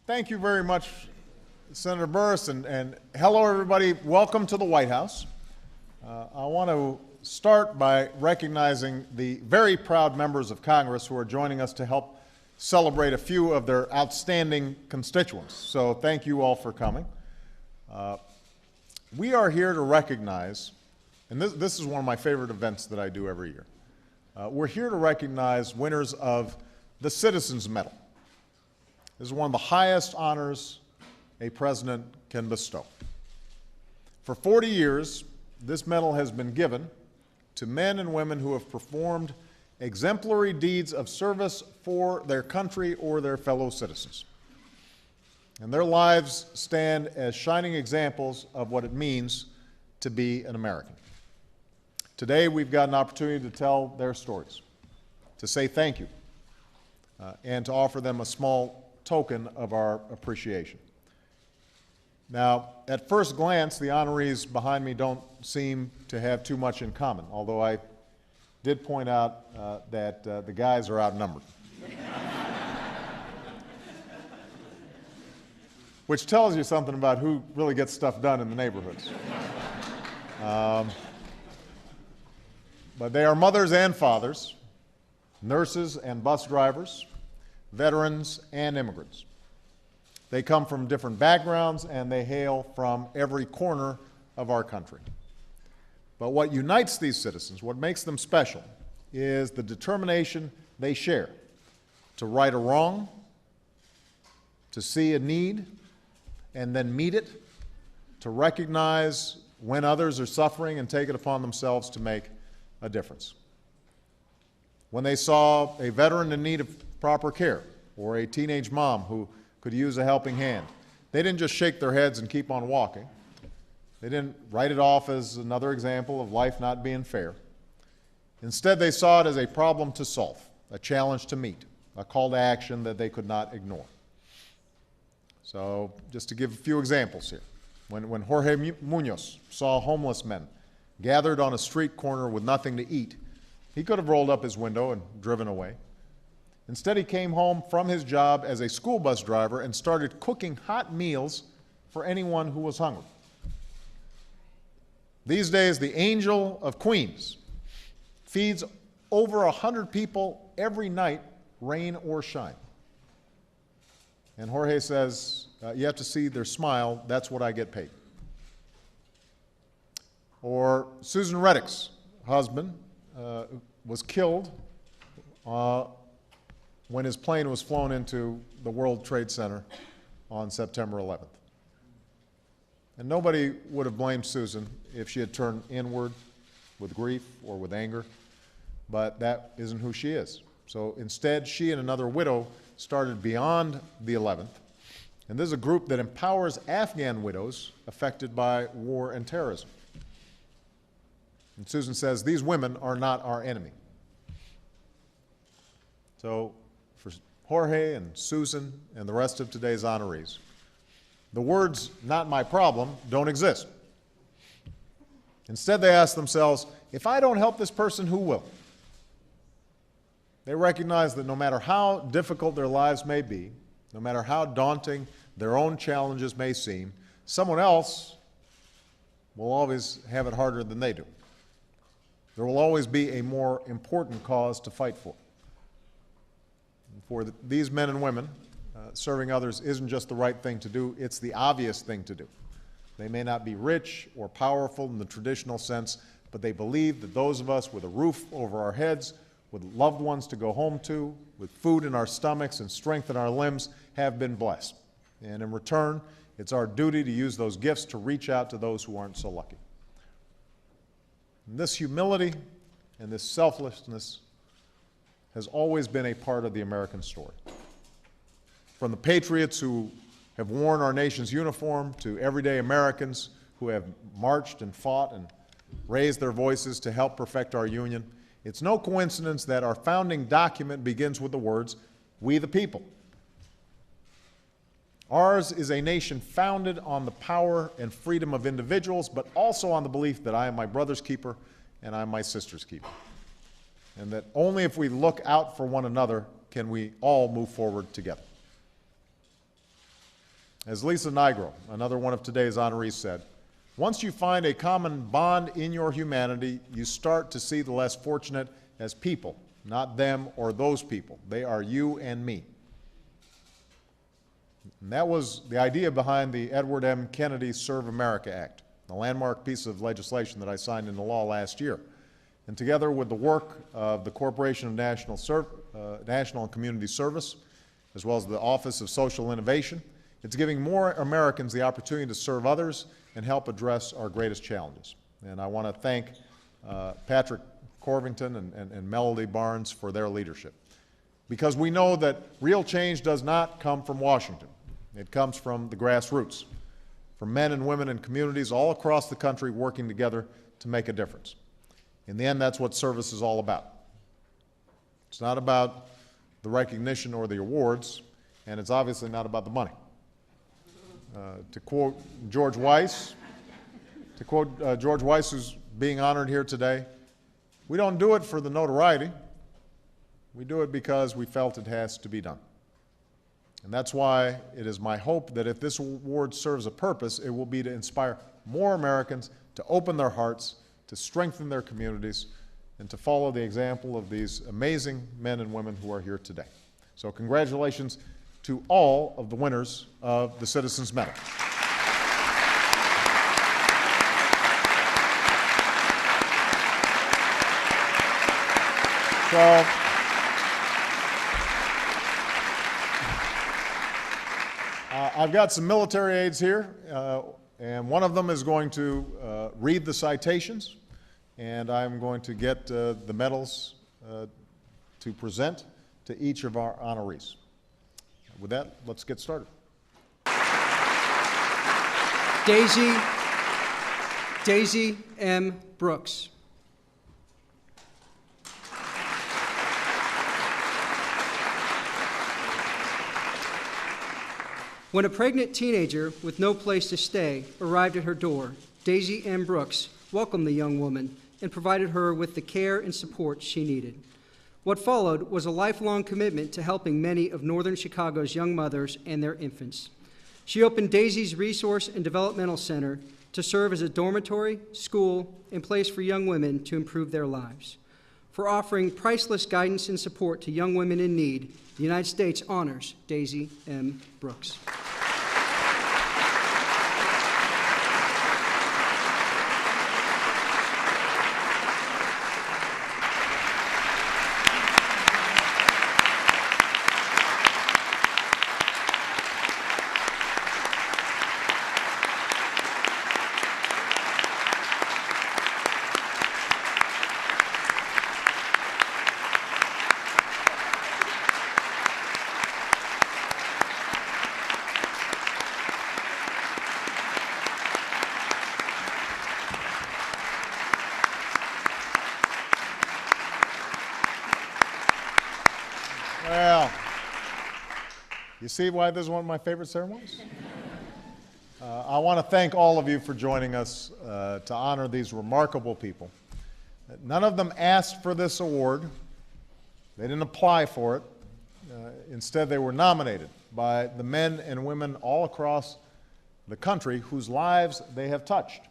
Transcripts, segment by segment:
Thank you very much, Senator Burris, and hello, everybody. Welcome to the White House. I want to start by recognizing the very proud members of Congress who are joining us to help celebrate a few of their outstanding constituents. So thank you all for coming. We are here to recognize, and this is one of my favorite events that I do every year. We're here to recognize winners of the Citizens Medal. This is one of the highest honors a president can bestow. For 40 years, this medal has been given to men and women who have performed exemplary deeds of service for their country or their fellow citizens. And their lives stand as shining examples of what it means to be an American. Today, we've got an opportunity to tell their stories, to say thank you, and to offer them a small token of our appreciation. Now, at first glance, the honorees behind me don't seem to have too much in common, although I did point out that the guys are outnumbered. Which tells you something about who really gets stuff done in the neighborhoods. But they are mothers and fathers, nurses and bus drivers, veterans and immigrants. They come from different backgrounds and they hail from every corner of our country. But what unites these citizens, what makes them special, is the determination they share to right a wrong, to see a need and then meet it, to recognize when others are suffering and take it upon themselves to make a difference. When they saw a veteran in need of proper care or a teenage mom who could use a helping hand, they didn't just shake their heads and keep on walking. They didn't write it off as another example of life not being fair. Instead, they saw it as a problem to solve, a challenge to meet, a call to action that they could not ignore. So just to give a few examples here. When Jorge Munoz saw homeless men gathered on a street corner with nothing to eat, he could have rolled up his window and driven away. Instead, he came home from his job as a school bus driver and started cooking hot meals for anyone who was hungry. These days, the Angel of Queens feeds over 100 people every night, rain or shine. And Jorge says, you have to see their smile, that's what I get paid. Or Susan Reddick's husband was killed when his plane was flown into the World Trade Center on September 11th. And nobody would have blamed Susan if she had turned inward with grief or with anger, but that isn't who she is. So instead, she and another widow started Beyond the 11th, and this is a group that empowers Afghan widows affected by war and terrorism. And Susan says, these women are not our enemy. So for Jorge and Susan and the rest of today's honorees, the words, not my problem, don't exist. Instead, they ask themselves, if I don't help this person, who will? They recognize that no matter how difficult their lives may be, no matter how daunting their own challenges may seem, someone else will always have it harder than they do. There will always be a more important cause to fight for. And for these men and women, serving others isn't just the right thing to do, it's the obvious thing to do. They may not be rich or powerful in the traditional sense, but they believe that those of us with a roof over our heads, with loved ones to go home to, with food in our stomachs and strength in our limbs, have been blessed. And in return, it's our duty to use those gifts to reach out to those who aren't so lucky. And this humility and this selflessness has always been a part of the American story. From the patriots who have worn our nation's uniform to everyday Americans who have marched and fought and raised their voices to help perfect our union, it's no coincidence that our founding document begins with the words, "We the people." Ours is a nation founded on the power and freedom of individuals, but also on the belief that I am my brother's keeper and I am my sister's keeper. And that only if we look out for one another can we all move forward together. As Lisa Nigro, another one of today's honorees, said, once you find a common bond in your humanity, you start to see the less fortunate as people, not them or those people. They are you and me. And that was the idea behind the Edward M. Kennedy Serve America Act, the landmark piece of legislation that I signed into law last year. And together with the work of the Corporation of National and Community Service, as well as the Office of Social Innovation, it's giving more Americans the opportunity to serve others and help address our greatest challenges. And I want to thank Patrick Corvington and Melody Barnes for their leadership. Because we know that real change does not come from Washington. It comes from the grassroots, from men and women in communities all across the country working together to make a difference. In the end, that's what service is all about. It's not about the recognition or the awards, and it's obviously not about the money. To quote George Weiss, who's being honored here today, we don't do it for the notoriety. We do it because we felt it has to be done. And that's why it is my hope that if this award serves a purpose, it will be to inspire more Americans to open their hearts, to strengthen their communities, and to follow the example of these amazing men and women who are here today. So congratulations to all of the winners of the Citizens Medal. So, I've got some military aides here, and one of them is going to read the citations, and I'm going to get the medals to present to each of our honorees. With that, let's get started. Daisy M. Brooks. When a pregnant teenager with no place to stay arrived at her door, Daisy M. Brooks welcomed the young woman and provided her with the care and support she needed. What followed was a lifelong commitment to helping many of northern Chicago's young mothers and their infants. She opened Daisy's Resource and Developmental Center to serve as a dormitory, school, and place for young women to improve their lives. For offering priceless guidance and support to young women in need, the United States honors Daisy M. Brooks. Well, you see why this is one of my favorite ceremonies? I want to thank all of you for joining us to honor these remarkable people. None of them asked for this award. They didn't apply for it. Instead, they were nominated by the men and women all across the country whose lives they have touched.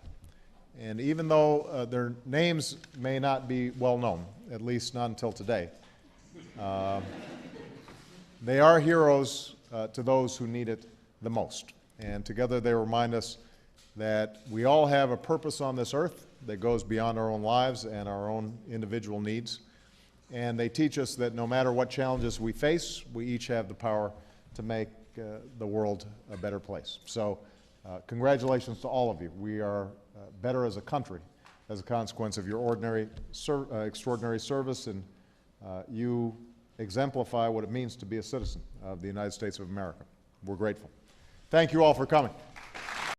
And even though their names may not be well known, at least not until today, they are heroes to those who need it the most. And together they remind us that we all have a purpose on this earth that goes beyond our own lives and our own individual needs. And they teach us that no matter what challenges we face, we each have the power to make the world a better place. So congratulations to all of you. We are better as a country as a consequence of your extraordinary service, and you exemplify what it means to be a citizen of the United States of America. We're grateful. Thank you all for coming.